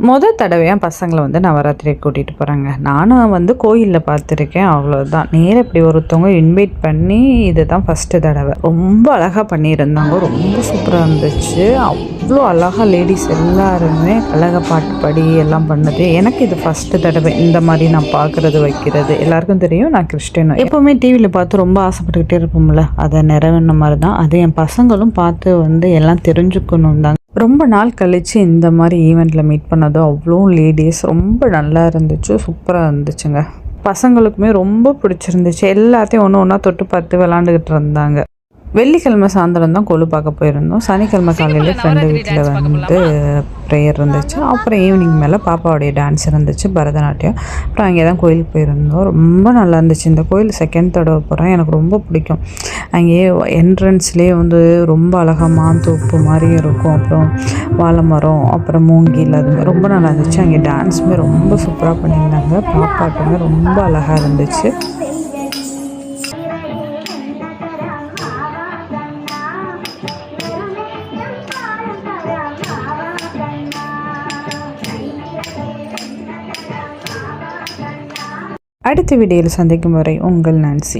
மொதல் தடவையாக பசங்களை வந்து நவராத்திரிக்கு கூட்டிகிட்டு போகிறாங்க. நானும் வந்து கோயிலில் பார்த்துருக்கேன், அவ்வளோதான். நேராக இப்படி ஒருத்தவங்க இன்வைட் பண்ணி இதுதான் ஃபஸ்ட்டு தடவை. ரொம்ப அழகாக பண்ணியிருந்தாங்க, ரொம்ப சூப்பராக இருந்துச்சு. அவ்வளோ அழகாக லேடிஸ் எல்லாருமே அழகாக பாட்டு பாடி எல்லாம் பண்ணது. எனக்கு இது ஃபஸ்ட்டு தடவை இந்த மாதிரி நான் பார்க்குறது வைக்கிறது. எல்லாருக்கும் தெரியும் நான் கிறிஸ்டின். எப்போவுமே டிவியில் பார்த்து ரொம்ப ஆசைப்பட்டுக்கிட்டே இருப்போம்ல, அதை நிறைவேறின மாதிரி தான். அது என் பசங்களும் பார்த்து வந்து எல்லாம் தெரிஞ்சுக்கணும் தாங்க. ரொம்ப நாள் கழித்து இந்த மாதிரி ஈவெண்ட்டில் மீட் பண்ணதும் அவ்வளோ லேடிஸ் ரொம்ப நல்லா இருந்துச்சு, சூப்பராக இருந்துச்சுங்க. பசங்களுக்குமே ரொம்ப பிடிச்சிருந்துச்சு. எல்லாத்தையும் ஒன்று ஒன்றா தொட்டு பார்த்து விளாண்டுக்கிட்டு இருந்தாங்க. வெள்ளிக்கிழமை சாயந்தரம் தான் கொலு பார்க்க போயிருந்தோம். சனிக்கிழமை காலையில் ஃப்ரெண்டு வீட்டில் வந்து ப்ரேயர் இருந்துச்சு. அப்புறம் ஈவினிங் மேலே பாப்பாவுடைய டான்ஸ் இருந்துச்சு, பரதநாட்டியம். அப்புறம் அங்கே தான் கோயிலுக்கு போயிருந்தோம். ரொம்ப நல்லா இருந்துச்சு. இந்த கோயில் செகண்ட் தடவை போகிறேன், எனக்கு ரொம்ப பிடிக்கும். அங்கேயே என்ட்ரன்ஸ்லேயே வந்து ரொம்ப அழகாக மாந்தோப்பு மாதிரி இருக்கும். அப்புறம் வாழை மரம், அப்புறம் மூங்கில், அது மாதிரி ரொம்ப நல்லா இருந்துச்சு. அங்கே டான்ஸுமே ரொம்ப சூப்பராக பண்ணியிருந்தாங்க. பாப்பாட்டுமே ரொம்ப அழகாக இருந்துச்சு. அடுத்த வீடியோவில் சந்திக்கும் வரை உங்கள் நான்சி.